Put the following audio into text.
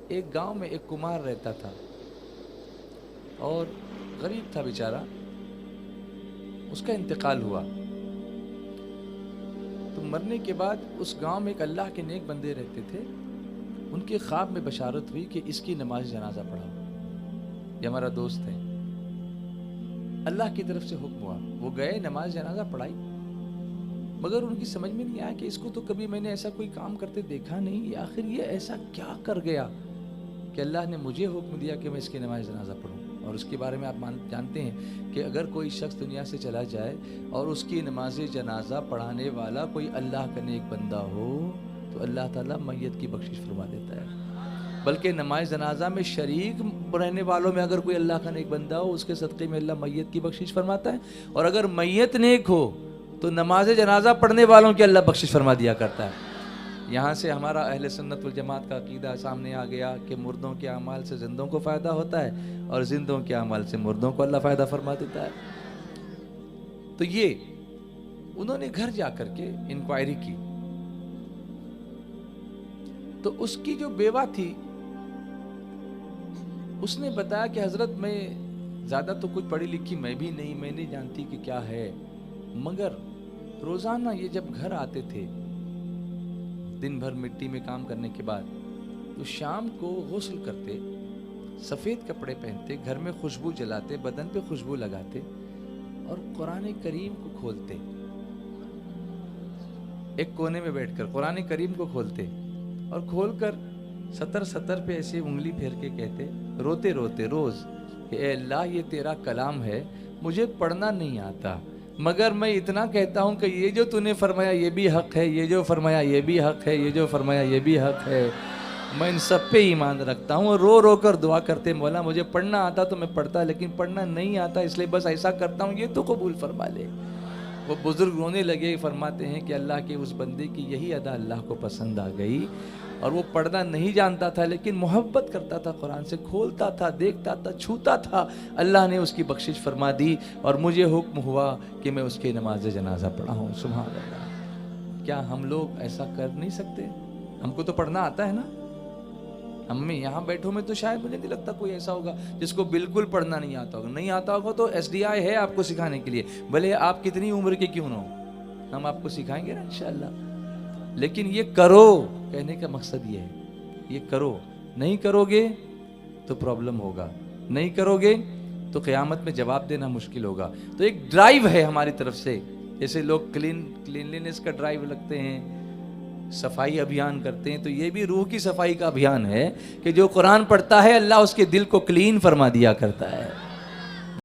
एक गांव में एक कुमार रहता था और गरीब था बेचारा। उसका इंतकाल हुआ तो मरने के बाद उस गांव में एक अल्लाह के नेक बंदे रहते थे। उनके ख्वाब में बशारत हुई कि इसकी नमाज जनाजा पढ़ाओ, ये हमारा दोस्त है। अल्लाह की तरफ से हुक्म हुआ, वो गए, नमाज जनाजा पढ़ाई, मगर उनकी समझ में नहीं आया कि इसको तो कभी मैंने ऐसा कोई काम करते देखा नहीं, आखिर ये ऐसा क्या कर गया कि अल्लाह ने मुझे हुक्म दिया कि मैं इसकी नमाज जनाजा पढ़ूं। और उसके बारे में आप जानते हैं कि अगर कोई शख्स दुनिया से चला जाए और उसकी नमाज जनाजा पढ़ाने वाला कोई अल्लाह का नेक बंदा हो तो अल्लाह ताला मैयत की बख्शिश फरमा देता है। बल्कि नमाज जनाजा में शरीक रहने वालों में अगर कोई अल्लाह का नेक बंदा हो उसके सदक़े में अल्लाह मैयत की बख्शिश फरमाता है। और अगर मैयत नेक हो तो नमाज जनाजा पढ़ने वालों की अल्लाह बख्शिश फरमा दिया करता है। यहाँ से हमारा अहले सुन्नत वल जमात का अकीदा सामने आ गया कि मुर्दों के अमाल से जिंदों को फ़ायदा होता है और जिंदों के अमाल से मुर्दों को अल्लाह फ़ायदा फरमा देता है। तो ये उन्होंने घर जा कर के इंक्वायरी की तो उसकी जो बेवा थी उसने बताया कि हजरत मैं ज़्यादा तो कुछ पढ़ी लिखी मैं भी नहीं, मैं नहीं जानती कि क्या है, मगर रोज़ाना ये जब घर आते थे दिन भर मिट्टी में काम करने के बाद तो शाम को गुस्ल करते, सफ़ेद कपड़े पहनते, घर में खुशबू जलाते, बदन पे खुशबू लगाते और कुरान करीम को खोलते। एक कोने में बैठकर कुरान करीम को खोलते और खोलकर सतर सतर पे ऐसे उंगली फेर के कहते रोते रोते रोज़ कि ए अल्लाह ये तेरा कलाम है, मुझे पढ़ना नहीं आता, मगर मैं इतना कहता हूँ कि ये जो तूने फरमाया ये भी हक़ है, ये जो फरमाया ये भी हक़ है, ये जो फरमाया ये भी हक़ है, मैं इन सब पे ईमान रखता हूँ। और रो रो कर दुआ करते, मौला मुझे पढ़ना आता तो मैं पढ़ता, लेकिन पढ़ना नहीं आता इसलिए बस ऐसा करता हूँ, ये तो कबूल फरमा ले। वो बुज़ुर्ग रोने लगे, फरमाते हैं कि अल्लाह के उस बंदे की यही अदा अल्लाह को पसंद आ गई और वो पढ़ना नहीं जानता था लेकिन मोहब्बत करता था, कुरान से खोलता था, देखता था, छूता था। अल्लाह ने उसकी बख्शिश फरमा दी और मुझे हुक्म हुआ कि मैं उसके नमाज जनाजा पढ़ाऊँ। सुभान अल्लाह। क्या हम लोग ऐसा कर नहीं सकते? हमको तो पढ़ना आता है ना। हम में यहाँ बैठो में तो शायद मुझे नहीं लगता कोई ऐसा होगा जिसको बिल्कुल पढ़ना नहीं आता होगा। नहीं आता होगा तो SDI है आपको सिखाने के लिए, भले आप कितनी उम्र के क्यों ना हो, हम आपको सिखाएंगे ना इंशाअल्लाह। लेकिन ये करो, कहने का मकसद ये है, ये करो। नहीं करोगे तो प्रॉब्लम होगा, नहीं करोगे तो क़यामत में जवाब देना मुश्किल होगा। तो एक ड्राइव है हमारी तरफ से, जैसे लोग क्लीनलीनेस का ड्राइव लगते हैं, सफाई अभियान करते हैं, तो ये भी रूह की सफाई का अभियान है कि जो कुरान पढ़ता है अल्लाह उसके दिल को क्लीन फरमा दिया करता है।